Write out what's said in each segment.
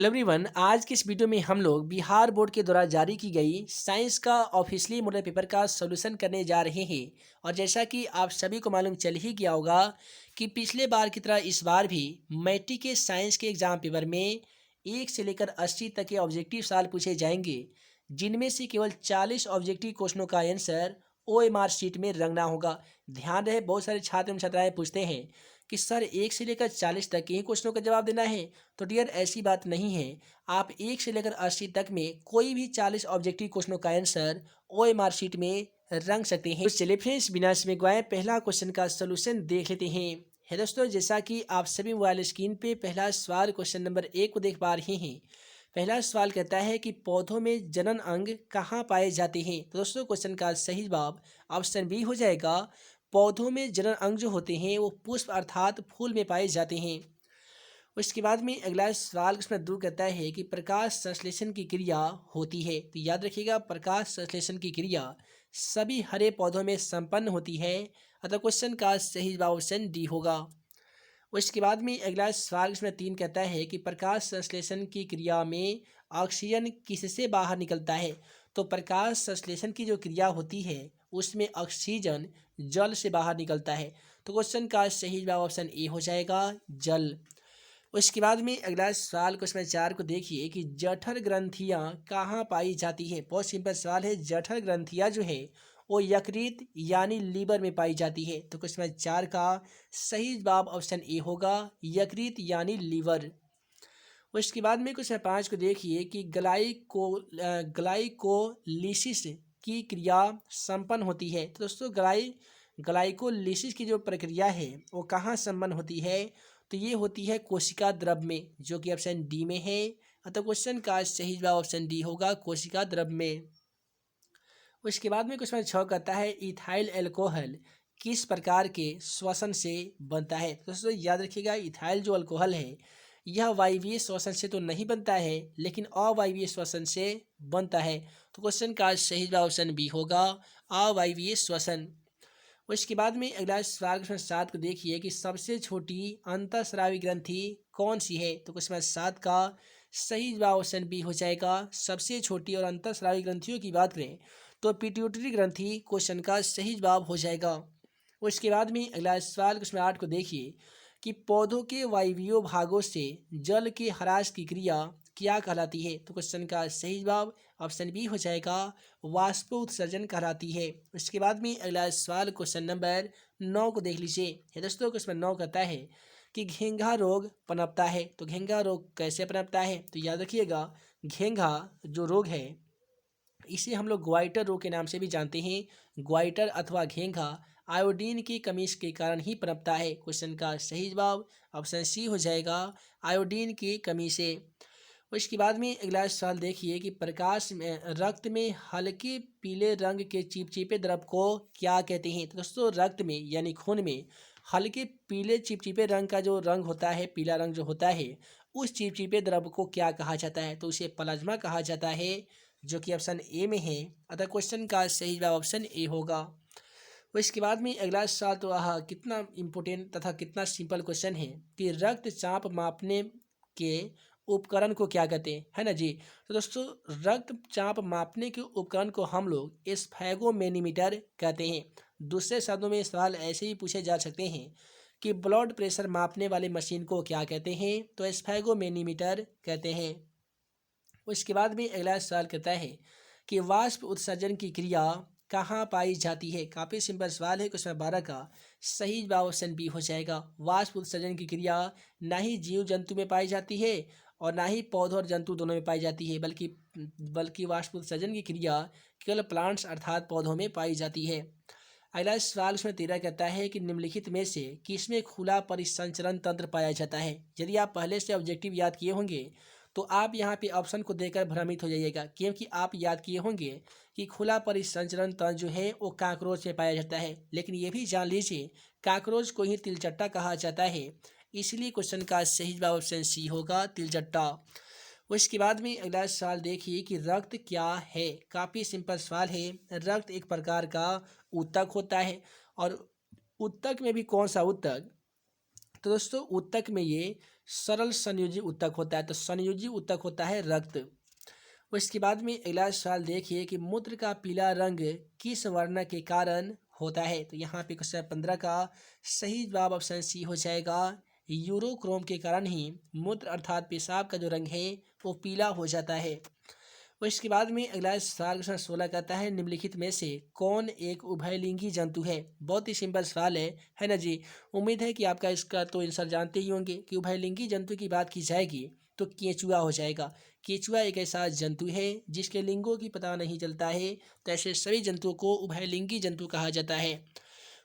Hello everyone, आज की इस वीडियो में हम लोग बिहार बोर्ड के द्वारा जारी की गई साइंस का ऑफिशियली मॉडल पेपर का सॉल्यूशन करने जा रहे हैं। और जैसा कि आप सभी को मालूम चल ही गया होगा कि पिछले बार की तरह इस बार भी मैट्रिक के साइंस के एग्जाम पेपर में 1 से लेकर 80 तक के ऑब्जेक्टिव सवाल पूछे जाएंगे, जिनमें से केवल 40 ऑब्जेक्टिव क्वेश्चनों का आंसर OMR शीट में रंगना होगा। ध्यान रहे, बहुत सारे छात्र एवं छात्राएं पूछते हैं कि सर 1 से लेकर 40 तक के ही क्वेश्चनों का जवाब देना है। तो डियर, ऐसी बात नहीं है। आप 1 से लेकर 80 तक में कोई भी 40 ऑब्जेक्टिव क्वेश्चनों का आंसर OMR शीट में रंग सकते हैं। तो चलिए फ्रेंड्स, बिना समय गवाए पहला क्वेश्चन का सोल्यूशन देख लेते हैं। है दोस्तों, जैसा कि आप सभी मोबाइल स्क्रीन पे पहला सवाल क्वेश्चन नंबर 1 को देख पा रहे हैं। पहला सवाल कहता है कि पौधों में जनन अंग कहाँ पाए जाते हैं। तो दोस्तों, क्वेश्चन का सही जवाब ऑप्शन बी हो जाएगा। पौधों में जनन अंग जो होते हैं वो पुष्प अर्थात फूल में पाए जाते हैं। उसके बाद में अगला सवाल उसमें दो कहता है कि प्रकाश संश्लेषण की क्रिया होती है। तो याद रखिएगा, प्रकाश संश्लेषण की क्रिया सभी हरे पौधों में संपन्न होती है। अतः क्वेश्चन का सही जवाब ऑप्शन डी होगा। उसके बाद में अगला सवाल इसमें 3 कहता है कि प्रकाश संश्लेषण की क्रिया में ऑक्सीजन किससे बाहर निकलता है। तो प्रकाश संश्लेषण की जो क्रिया होती है उसमें ऑक्सीजन जल से बाहर निकलता है। तो क्वेश्चन का सही जवाब ऑप्शन ए हो जाएगा, जल। उसके बाद में अगला सवाल क्वेश्चन 4 को देखिए कि जठर ग्रंथियां कहाँ पाई जाती है। बहुत सिंपल सवाल है। जठर ग्रंथियां जो है वो यकृत यानी लीवर में पाई जाती है। तो क्वेश्चन 4 का सही जवाब ऑप्शन ए होगा, यकृत यानी लीवर। उसके बाद में क्वेश्चन 5 को देखिए कि ग्लाइकोलिसिस की क्रिया संपन्न होती है। तो दोस्तों, ग्लाइकोलिसिस की जो प्रक्रिया है वो कहाँ संपन्न होती है। तो ये होती है कोशिका द्रव में, जो कि ऑप्शन डी में है। अतः क्वेश्चन का सही जवाब ऑप्शन डी होगा, कोशिका द्रव में। उसके बाद में क्वेश्चन 6 कहता है इथाइल अल्कोहल किस प्रकार के श्वसन से बनता है। तो दोस्तों याद रखिएगा, इथाइल जो अल्कोहल है यह वायवीय श्वसन से तो नहीं बनता है, लेकिन अवायवीय श्वसन से बनता है। तो क्वेश्चन का सही जवाब ऑप्शन बी होगा, अवायवीय श्वसन। उसके बाद में अगला सवाल क्वेश्चन 7 को देखिए कि सबसे छोटी अंतःस्रावी ग्रंथि कौन सी है। तो क्वेश्चन 7 का सही जवाब ऑप्शन बी हो जाएगा। सबसे छोटी और अंतःस्रावी ग्रंथियों की बात करें तो पिट्यूटरी ग्रंथि क्वेश्चन का सही जवाब हो जाएगा। उसके बाद में अगला सवाल क्वेश्चन 8 को देखिए कि पौधों के वायवीय भागों से जल के ह्रास की क्रिया क्या कहलाती है। तो क्वेश्चन का सही जवाब ऑप्शन बी हो जाएगा, वाष्प उत्सर्जन कहलाती है। उसके बाद में अगला सवाल क्वेश्चन नंबर 9 को देख लीजिए। है दोस्तों, क्वेश्चन 9 कहता है कि घेंघा रोग पनपता है। तो घेंघा रोग कैसे पनपता है। तो याद रखिएगा, घेंघा जो रोग है इसे हम लोग ग्वाइटर रोग के नाम से भी जानते हैं। ग्वाइटर अथवा घेंघा आयोडीन की कमी के कारण ही पनपता है। क्वेश्चन का सही जवाब ऑप्शन सी हो जाएगा, आयोडीन की कमी से। उसके बाद में अगला सवाल देखिए कि प्रकाश में रक्त में हल्के पीले रंग के चिपचिपे द्रव को क्या कहते हैं। तो दोस्तों, रक्त में यानी खून में हल्के पीले चिपचिपे रंग का जो रंग होता है, पीला रंग जो होता है, उस चिपचिपे द्रव को क्या कहा जाता है। तो उसे प्लाज्मा कहा जाता है, जो कि ऑप्शन ए में है। अतः क्वेश्चन का सही जवाब ऑप्शन ए होगा। इसके बाद में अगला सवाल तो कितना इम्पोर्टेंट तथा कितना सिंपल क्वेश्चन है कि रक्तचाप मापने के उपकरण को क्या कहते हैं, है ना जी। तो दोस्तों, रक्तचाप मापने के उपकरण को हम लोग स्फैगोमेनीमीटर कहते हैं। दूसरे शब्दों में सवाल ऐसे ही पूछे जा सकते हैं कि ब्लड प्रेशर मापने वाले मशीन को क्या कहते हैं। तो स्फैगोमेनीमीटर कहते हैं। उसके बाद में अगला सवाल कहता है कि वाष्प उत्सर्जन की क्रिया कहाँ पाई जाती है। काफ़ी सिंपल सवाल है। क्वेश्चन 12 का सही जवाब ऑप्शन बी हो जाएगा। वाष्प उत्सर्जन की क्रिया ना ही जीव जंतु में पाई जाती है और ना ही पौधों और जंतु दोनों में पाई जाती है, बल्कि वाष्प उत्सर्जन की क्रिया केवल प्लांट्स अर्थात पौधों में पाई जाती है। अगला सवाल उसमें 13 कहता है कि निम्नलिखित में से किसमें खुला परिसंचरण तंत्र पाया जाता है। यदि आप पहले से ऑब्जेक्टिव याद किए होंगे तो आप यहाँ पे ऑप्शन को देखकर भ्रमित हो जाइएगा, क्योंकि आप याद किए होंगे कि खुला परिसंचरण तंत्र जो है वो काकरोच में पाया जाता है। लेकिन ये भी जान लीजिए, काकरोच को ही तिलचट्टा कहा जाता है, इसलिए क्वेश्चन का सही जवाब ऑप्शन सी होगा, तिलचट्टा। उसके बाद में अगला सवाल देखिए कि रक्त क्या है। काफ़ी सिंपल सवाल है। रक्त एक प्रकार का ऊतक होता है, और ऊतक में भी कौन सा ऊतक। तो दोस्तों, ऊतक में ये सरल संयोजी ऊतक होता है। तो संयोजी ऊतक होता है रक्त। उसके बाद में अगला सवाल देखिए कि मूत्र का पीला रंग किस वर्ण के कारण होता है। तो यहाँ पे क्वेश्चन 15 का सही जवाब ऑप्शन सी हो जाएगा। यूरोक्रोम के कारण ही मूत्र अर्थात पेशाब का जो रंग है वो पीला हो जाता है। उसके बाद में अगला सवाल क्वेश्चन 16 कहता है निम्नलिखित में से कौन एक उभयलिंगी जंतु है। बहुत ही सिंपल सवाल है ना जी। उम्मीद है कि आपका इसका तो आंसर जानते ही होंगे कि उभयलिंगी जंतु की बात की जाएगी तो केंचुआ हो जाएगा। केंचुआ एक ऐसा जंतु है जिसके लिंगों की पता नहीं चलता है, तो ऐसे सभी जंतुओं को उभयलिंगी जंतु कहा जाता है।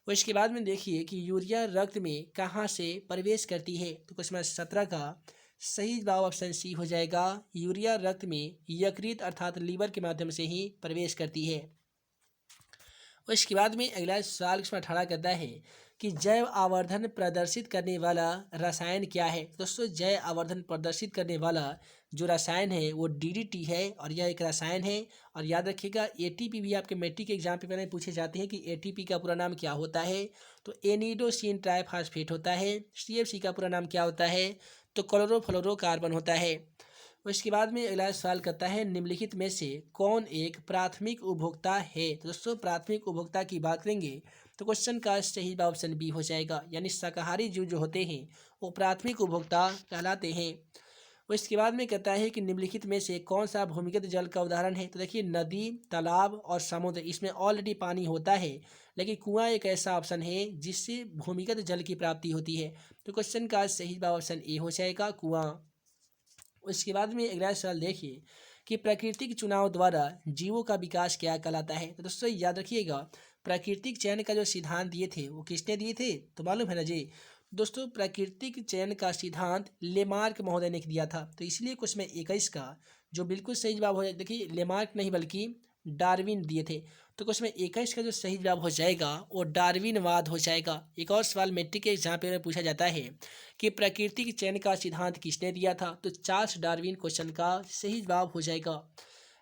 और इसके बाद में देखिए कि यूरिया रक्त में कहाँ से प्रवेश करती है। तो क्वेश्चन 17 का सही जवाब ऑप्शन सी हो जाएगा। यूरिया रक्त में यकृत अर्थात लीवर के माध्यम से ही प्रवेश करती है। और इसके बाद में अगला सवाल क्वेश्चन 18 कहता है कि जैव आवर्धन प्रदर्शित करने वाला रसायन क्या है। दोस्तों जैव आवर्धन प्रदर्शित करने वाला जो रसायन है वो डीडीटी है और यह एक रसायन है। और याद रखिएगा एटीपी भी आपके मैट्रिक एग्जाम पे पहले पूछे जाते हैं कि एटीपी का पूरा नाम क्या होता है। तो एनिडोसिन ट्राइफॉस्फेट होता है। सीएफसी का पूरा नाम क्या होता है, तो क्लोरोफ्लोरोकार्बन होता है। उसके बाद में अगला सवाल करता है निम्नलिखित में से कौन एक प्राथमिक उपभोक्ता है। तो दोस्तों प्राथमिक उपभोक्ता की बात करेंगे तो क्वेश्चन का सही जवाब ऑप्शन बी हो जाएगा, यानी शाकाहारी जीव जो होते हैं वो प्राथमिक उपभोक्ता कहलाते हैं। उसके बाद में कहता है कि निम्नलिखित में से कौन सा भूमिगत जल का उदाहरण है। तो देखिए नदी, तालाब और समुद्र इसमें ऑलरेडी पानी होता है, लेकिन कुआं एक ऐसा ऑप्शन है जिससे भूमिगत जल की प्राप्ति होती है। तो क्वेश्चन का सही जवाब ऑप्शन ए हो जाएगा, कुआं। उसके बाद में अगला सवाल देखिए कि प्राकृतिक चुनाव द्वारा जीवों का विकास क्या कहलाता है। तो दोस्तों याद रखिएगा प्राकृतिक चयन का जो सिद्धांत दिए थे वो किसने दिए थे, तो मालूम है ना जी। दोस्तों प्राकृतिक चयन का सिद्धांत लेमार्क महोदय ने दिया था। तो इसलिए क्वेश्चन 21 का जो बिल्कुल सही जवाब हो जाए, देखिए लेमार्क नहीं बल्कि डार्विन दिए थे। तो क्वेश्चन 21 का जो सही जवाब हो जाएगा वो डार्विनवाद हो जाएगा। एक और सवाल मैट्रिक के एग्जाम पे पूछा जाता है कि प्राकृतिक चयन का सिद्धांत किसने दिया था, तो चार्ल्स डार्विन क्वेश्चन का सही जवाब हो जाएगा।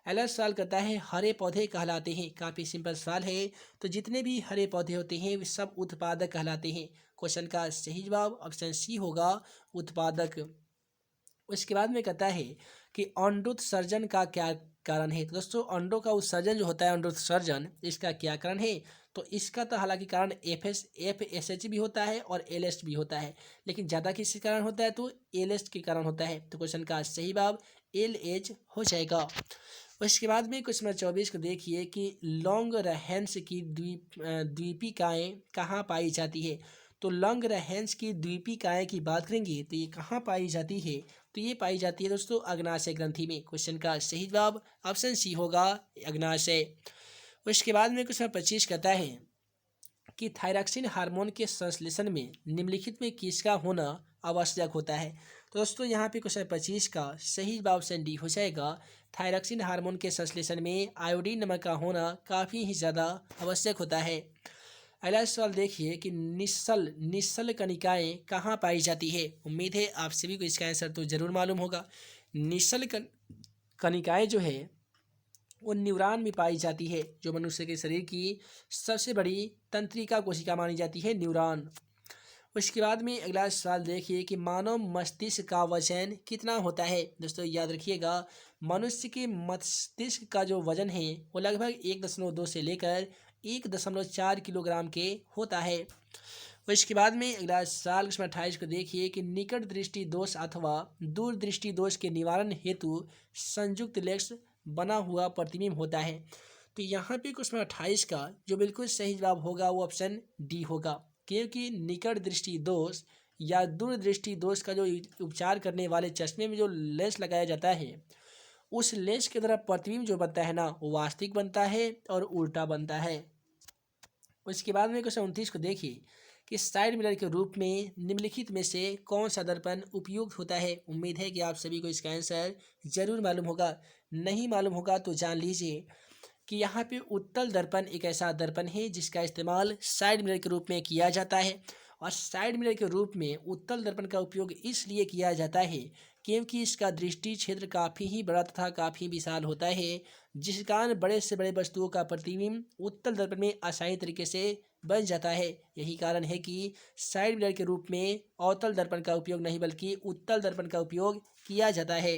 अगला सवाल करता है हरे पौधे कहलाते हैं। काफ़ी सिंपल सवाल है। तो जितने भी हरे पौधे होते हैं वे सब उत्पादक कहलाते हैं। क्वेश्चन का सही जवाब ऑप्शन सी होगा, उत्पादक। उसके बाद में कहता है कि अंडोत्सर्जन का क्या कारण है। तो दोस्तों अंडों का उत्सर्जन जो होता है अंडोत्सर्जन, इसका क्या कारण है, तो इसका तो हालांकि कारण FSH भी होता है और LH भी होता है, लेकिन ज़्यादा किसके कारण होता है, तो LH के कारण होता है। तो क्वेश्चन का सही जवाब LH हो जाएगा। उसके बाद में क्वेश्चन 24 को देखिए कि लॉन्गरहेंस की द्वीपिकाएँ कहाँ पाई जाती है। तो लॉन्गरहेंस की द्वीपिकाएँ की बात करेंगे तो ये कहाँ पाई जाती है, तो ये पाई जाती है दोस्तों अग्नाशय ग्रंथि में। क्वेश्चन का सही जवाब ऑप्शन सी होगा, अग्नाशय। उसके बाद में क्वेश्चन 25 कहता है कि थायरॉक्सिन हार्मोन के संश्लेषण में निम्नलिखित में किसका होना आवश्यक होता है। तो दोस्तों यहाँ पे क्वेश्चन 25 का सही जवाब ऑप्शन डी हो जाएगा। थायरॉक्सिन हार्मोन के संश्लेषण में आयोडीन नमक का होना काफ़ी ही ज़्यादा आवश्यक होता है। अगला सवाल देखिए कि निश्चल कणिकाएँ कहाँ पाई जाती है। उम्मीद है आप सभी को इसका आंसर तो ज़रूर मालूम होगा। निश्चल कणिकाएँ जो है वो न्यूरॉन में पाई जाती है, जो मनुष्य के शरीर की सबसे बड़ी तंत्रिका कोशिका मानी जाती है, न्यूरॉन। उसके बाद में अगला सवाल देखिए कि मानव मस्तिष्क का वजन कितना होता है। दोस्तों याद रखिएगा मनुष्य के मस्तिष्क का जो वजन है वो लगभग 1.2 से लेकर 1.4 किलोग्राम के होता है। उसके बाद में अगला सवाल 28 को देखिए कि निकट दृष्टि दोष अथवा दूर दृष्टि दोष के निवारण हेतु संयुक्त लेंस बना हुआ प्रतिबिंब होता है। तो यहाँ पे क्वेश्चन 28 का जो बिल्कुल सही जवाब होगा वो ऑप्शन डी होगा, क्योंकि निकट दृष्टि दोष या दूर दृष्टि दोष का जो उपचार करने वाले चश्मे में जो लेंस लगाया जाता है उस लेंस के द्वारा प्रतिबिंब जो बनता है ना वो वास्तविक बनता है और उल्टा बनता है। उसके बाद में क्वेश्चन 29 को देखिए कि साइड मिरर के रूप में निम्नलिखित में से कौन सा दर्पण उपयुक्त होता है। उम्मीद है कि आप सभी को इसका आंसर जरूर मालूम होगा। नहीं मालूम होगा तो जान लीजिए कि यहाँ पे उत्तल दर्पण एक ऐसा दर्पण है जिसका इस्तेमाल साइड मिरर के रूप में किया जाता है। और साइड मिरर के रूप में उत्तल दर्पण का उपयोग इसलिए किया जाता है क्योंकि इसका दृष्टि क्षेत्र काफ़ी ही बड़ा तथा काफ़ी विशाल होता है, जिस कारण बड़े से बड़े वस्तुओं का प्रतिबिंब उत्तल दर्पण में आसानी तरीके से बन जाता है। यही कारण है कि साइड मिरर के रूप में अवतल दर्पण का उपयोग नहीं बल्कि उत्तल दर्पण का उपयोग किया जाता है।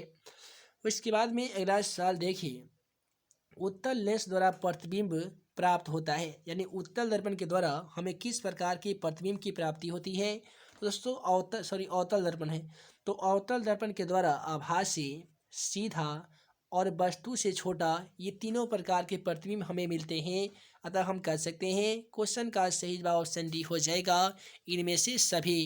उसके बाद में अगला सवाल देखिए, उत्तल लेंस द्वारा प्रतिबिंब प्राप्त होता है, यानी उत्तल दर्पण के द्वारा हमें किस प्रकार की प्रतिबिंब की प्राप्ति होती है। तो दोस्तों अवतल दर्पण है, तो अवतल दर्पण के द्वारा आभासी, सीधा और वस्तु से छोटा, ये तीनों प्रकार के प्रतिबिंब हमें मिलते हैं। अतः हम कह सकते हैं क्वेश्चन का सही जवाब ऑप्शन डी हो जाएगा, इनमें से सभी।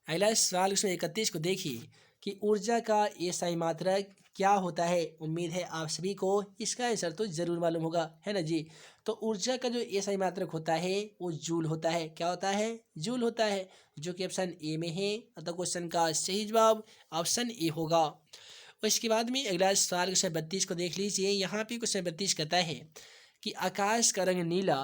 अगला सवाल 131 को देखिए कि ऊर्जा का एसआई मात्रक क्या होता है। उम्मीद है आप सभी को इसका आंसर तो जरूर मालूम होगा, है ना जी। तो ऊर्जा का जो एसआई मात्रक होता है वो जूल होता है। क्या होता है? जूल होता है, जो कि ऑप्शन ए में है। अतः क्वेश्चन का सही जवाब ऑप्शन ए होगा। उसके बाद में अगला सवाल क्वेश्चन 32 को देख लीजिए। यहाँ पे क्वेश्चन 32 कहता है कि आकाश का रंग नीला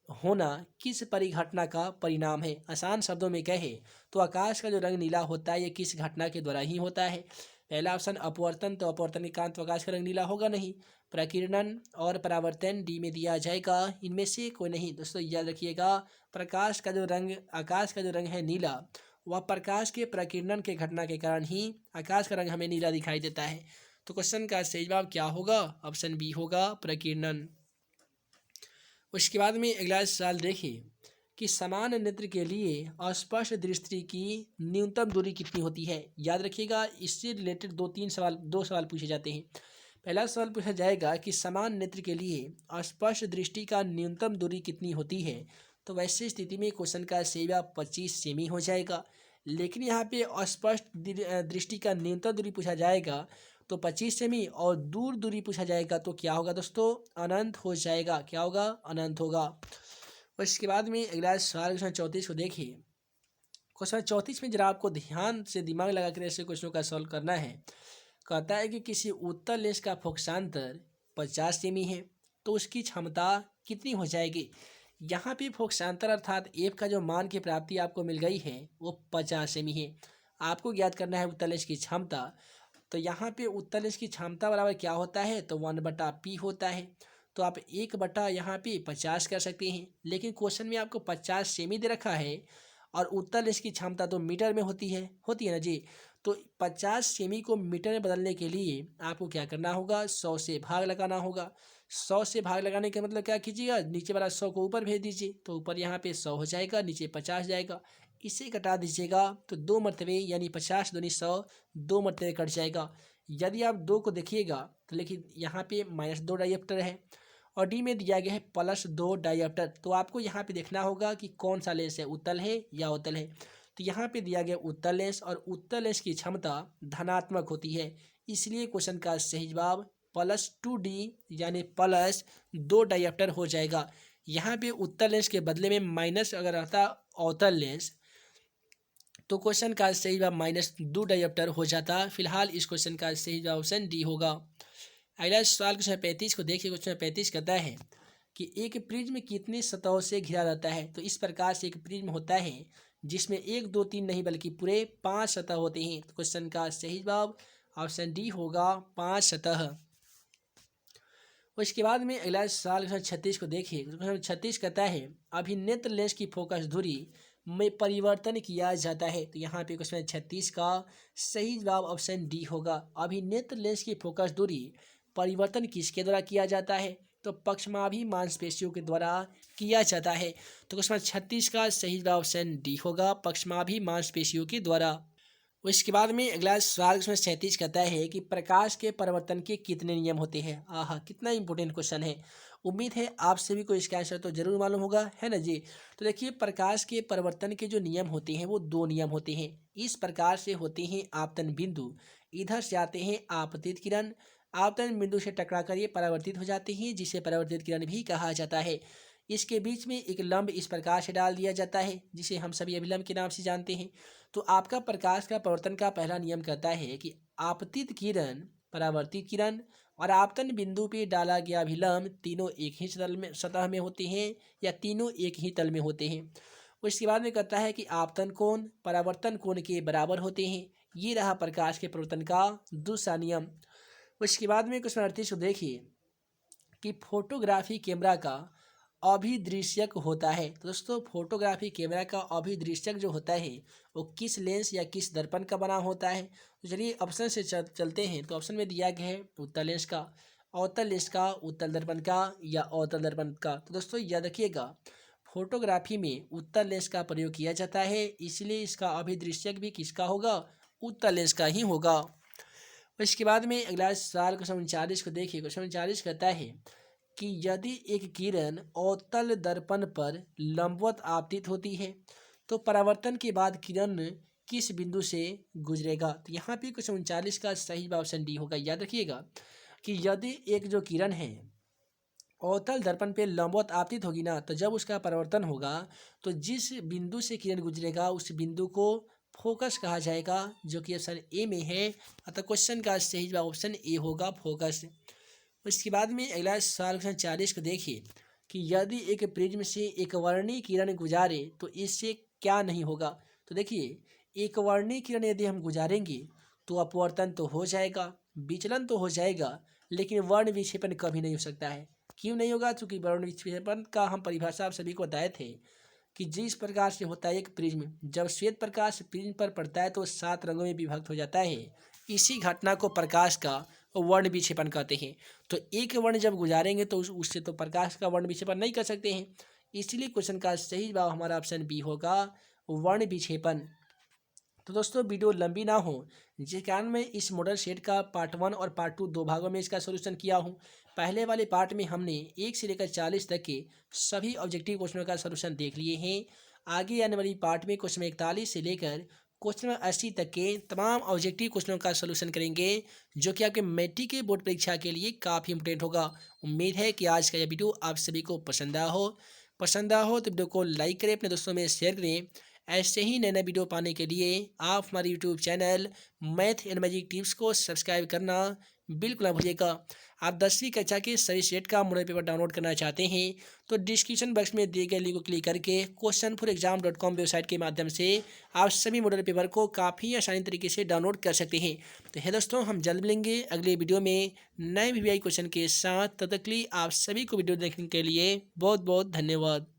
होना किस परिघटना का परिणाम है। आसान शब्दों में कहे तो आकाश का जो रंग नीला होता है ये किस घटना के द्वारा ही होता है। पहला ऑप्शन अपवर्तन, तो अपवर्तन के कारण तो आकाश का रंग नीला होगा नहीं। प्रकीर्णन और परावर्तन डी में दिया जाएगा, इनमें से कोई नहीं। दोस्तों याद रखिएगा, आकाश का जो रंग है नीला, वह प्रकाश के प्रकीर्णन के घटना के कारण ही आकाश का रंग हमें नीला दिखाई देता है। तो क्वेश्चन का सही जवाब क्या होगा? ऑप्शन बी होगा, प्रकीर्णन। उसके बाद में अगला सवाल देखिए कि समान नेत्र के लिए अस्पष्ट दृष्टि की न्यूनतम दूरी कितनी होती है। याद रखिएगा, इससे रिलेटेड दो सवाल पूछे जाते हैं। पहला सवाल पूछा जाएगा कि समान नेत्र के लिए अस्पष्ट दृष्टि का न्यूनतम दूरी कितनी होती है। तो वैसे स्थिति में क्वेश्चन का सही जवाब 25 सेमी हो जाएगा। लेकिन यहाँ पे अस्पष्ट दृष्टि का न्यूनतम दूरी पूछा जाएगा तो 25 सेमी, और दूर दूरी पूछा जाएगा तो क्या होगा दोस्तों? अनंत हो जाएगा। क्या होगा? अनंत होगा। और इसके बाद में अगला सवाल क्वेश्चन 34 को देखिए। क्वेश्चन 34 में जरा आपको ध्यान से दिमाग लगा कर ऐसे क्वेश्चनों का सॉल्व करना है। कहता है कि किसी उत्तल लेंस का फोकसांतर 50 सेमी है तो उसकी क्षमता कितनी हो जाएगी। यहाँ पे फोकसांतर अर्थात एफ का जो मान की प्राप्ति आपको मिल गई है वो 50 सेमी है। आपको ज्ञात करना है उत्तल लेंस की क्षमता। तो यहाँ पे उत्तल लेंस की क्षमता बराबर क्या होता है? तो 1/p होता है। तो आप 1/, यहाँ पे 50 कर सकते हैं। लेकिन क्वेश्चन में आपको 50 सेमी दे रखा है और उत्तल लेंस की क्षमता तो मीटर में होती है ना जी। तो 50 सेमी को मीटर में बदलने के लिए आपको क्या करना होगा? 100 से भाग लगाना होगा। 100 से भाग लगाने का मतलब क्या कीजिएगा, नीचे वाला 100 को ऊपर भेज दीजिए, तो ऊपर यहाँ पे 100 हो जाएगा, नीचे 50 जाएगा। इसे घटा दीजिएगा तो 2 मरतबे यानी 50 दूनी 100, 2 मरतबे कट जाएगा। यदि आप 2 को देखिएगा तो लेकिन यहाँ पे -2 डायप्टर है और डी में दिया गया है +2 डायप्टर। तो आपको यहाँ पे देखना होगा कि कौन सा लेंस है, उत्तल है या अवतल है। तो यहाँ पे दिया गया उत्तल लेंस, और उत्तल लेंस की क्षमता धनात्मक होती है। इसलिए क्वेश्चन का सही जवाब +2d यानी +2 डायप्टर हो जाएगा। यहाँ पे उत्तल लेंस के बदले में माइनस अगर रहता अवतल लेंस तो क्वेश्चन का सही जवाब -2 डायप्टर हो जाता। फिलहाल इस क्वेश्चन का सही जवाब ऑप्शन डी होगा। अगला सवाल क्वेश्चन 35 को देखिए। क्वेश्चन 35 कहता है कि एक प्रिज्म कितनी सतहों से घिरा रहता है। तो इस प्रकार से एक प्रिज्म होता है जिसमें 1 2 3 नहीं बल्कि पूरे 5 सतह होते हैं। तो क्वेश्चन का सही जवाब ऑप्शन डी होगा, 5 सतह। उसके बाद में अगला सवाल क्वेश्चन 36 को देखिए। क्वेश्चन 36 कहता है अभिनेत्र लेंस की फोकस दूरी में परिवर्तन किया जाता है। तो यहाँ पे क्वेश्चन 36 का सही जवाब ऑप्शन डी होगा। अभिनेत्र लेंस की फोकस दूरी परिवर्तन किसके द्वारा किया जाता है? तो पक्षमाभी मांसपेशियों के द्वारा किया जाता है। तो क्वेश्चन 36 का सही जवाब ऑप्शन डी होगा, पक्षमाभी मांसपेशियों के द्वारा। उसके बाद में अगला सवाल इसमें 37 कहता है कि प्रकाश के परिवर्तन के कितने नियम होते हैं। आहा, कितना इंपॉर्टेंट क्वेश्चन है। उम्मीद है आप सभी को इसका आंसर तो जरूर मालूम होगा, है ना जी। तो देखिए, प्रकाश के परिवर्तन के जो नियम होते हैं वो 2 नियम होते हैं। इस प्रकार से होते हैं आपतन बिंदु, इधर से आते हैं आपतित किरण, आपतन बिंदु से टकरा कर ये परावर्तित हो जाते हैं, जिसे परावर्तित किरण भी कहा जाता है। इसके बीच में एक लंब इस प्रकार से डाल दिया जाता है जिसे हम सभी अभिलंब के नाम से जानते हैं। तो आपका प्रकाश का परिवर्तन का पहला नियम कहता है कि आपतित किरण, परावर्तित किरण और आपतन बिंदु पे डाला गया अभिलंब तीनों एक ही सतह में होते हैं या तीनों एक ही तल में होते हैं। उसके बाद में कहता है कि आपतन कोण परावर्तन कोण के बराबर होते हैं। ये रहा प्रकाश के परिवर्तन का दूसरा नियम। उसके बाद में क्वेश्चन 38 को देखिए कि फोटोग्राफी कैमरा का अभिदृश्यक होता है। तो दोस्तों फोटोग्राफी कैमरा का अभिदृश्यक जो होता है वो किस लेंस या किस दर्पण का बना होता है। तो चलिए ऑप्शन से चलते हैं। तो ऑप्शन में दिया गया है उत्तल लेंस का, अवतल लेंस का, उत्तल दर्पण का या अवतल दर्पण का। तो दोस्तों याद रखिएगा फोटोग्राफी में उत्तल लेंस का प्रयोग किया जाता है, इसलिए इसका अभिदृश्यक भी किसका होगा, उत्तल लेंस का ही होगा। और इसके बाद में अगला सवाल क्वेश्चन 39 को देखिए। क्वेश्चन 39 कहता है कि यदि एक किरण अवतल दर्पण पर लंबवत आपतित होती है तो परावर्तन के बाद किरण किस बिंदु से गुजरेगा। तो यहाँ पे क्वेश्चन 39 का सही जवाब ऑप्शन डी होगा। याद रखिएगा कि यदि एक जो किरण है अवतल दर्पण पे लंबवत आपतित होगी ना, तो जब उसका परावर्तन होगा तो जिस बिंदु से किरण गुजरेगा उस बिंदु को फोकस कहा जाएगा, जो कि ऑप्शन ए में है। अतः क्वेश्चन का सही जवाब ऑप्शन ए होगा, फोकस। उसके बाद में अगला सवाल क्वेश्चन 40 को देखिए कि यदि एक प्रिज्म से एक वर्णीय किरण गुजारे तो इससे क्या नहीं होगा। तो देखिए एक वर्णीय किरण यदि हम गुजारेंगे तो अपवर्तन तो हो जाएगा, विचलन तो हो जाएगा, लेकिन वर्ण विक्षेपण कभी नहीं हो सकता है। क्यों नहीं होगा? क्योंकि वर्ण विक्षेपण का हम परिभाषा आप सभी को बताए थे कि जिस प्रकार से होता है एक प्रिज्म, जब श्वेत प्रकाश प्रिज्म पर पड़ता है तो 7 रंगों में विभक्त हो जाता है। इसी घटना को प्रकाश का वर्ण विक्षेपण कहते हैं। तो एक वर्ण जब गुजारेंगे तो उससे तो प्रकाश का वर्ण विक्षेपण नहीं कर सकते हैं, इसलिए क्वेश्चन का सही जवाब हमारा ऑप्शन बी होगा, वर्ण विक्षेपण। तो दोस्तों वीडियो लंबी ना हो, जिस कारण मैं इस मॉडल सेट का पार्ट 1 और पार्ट 2 दो भागों में इसका सोल्यूशन किया हूँ। पहले वाले पार्ट में हमने 1 से लेकर 40 तक के सभी ऑब्जेक्टिव क्वेश्चनों का सोल्यूशन देख लिए हैं। आगे आने वाली पार्ट में क्वेश्चन 41 से लेकर क्वेश्चन 80 तक के तमाम ऑब्जेक्टिव क्वेश्चनों का सोल्यूशन करेंगे, जो कि आपके मैट्रिक के बोर्ड परीक्षा के लिए काफ़ी इंपोर्टेंट होगा। उम्मीद है कि आज का यह वीडियो आप सभी को पसंद आया हो। तो वीडियो को लाइक करें, अपने दोस्तों में शेयर करें। ऐसे ही नए नए वीडियो पाने के लिए आप हमारे YouTube channel math and magic tips को सब्सक्राइब करना बिल्कुल ना भूलिएगा। आप 10वीं कक्षा के सभी सेट का मॉडल पेपर डाउनलोड करना चाहते हैं तो डिस्क्रिप्शन बॉक्स में दिए गए लिंक को क्लिक करके questionforexam.com वेबसाइट के माध्यम से आप सभी मॉडल पेपर को काफ़ी आसानी तरीके से डाउनलोड कर सकते हैं। तो है दोस्तों, हम जल्द मिलेंगे अगले वीडियो में नए वीवीआई क्वेश्चन के साथ। तब तक के लिए आप सभी को वीडियो देखने के लिए बहुत बहुत धन्यवाद।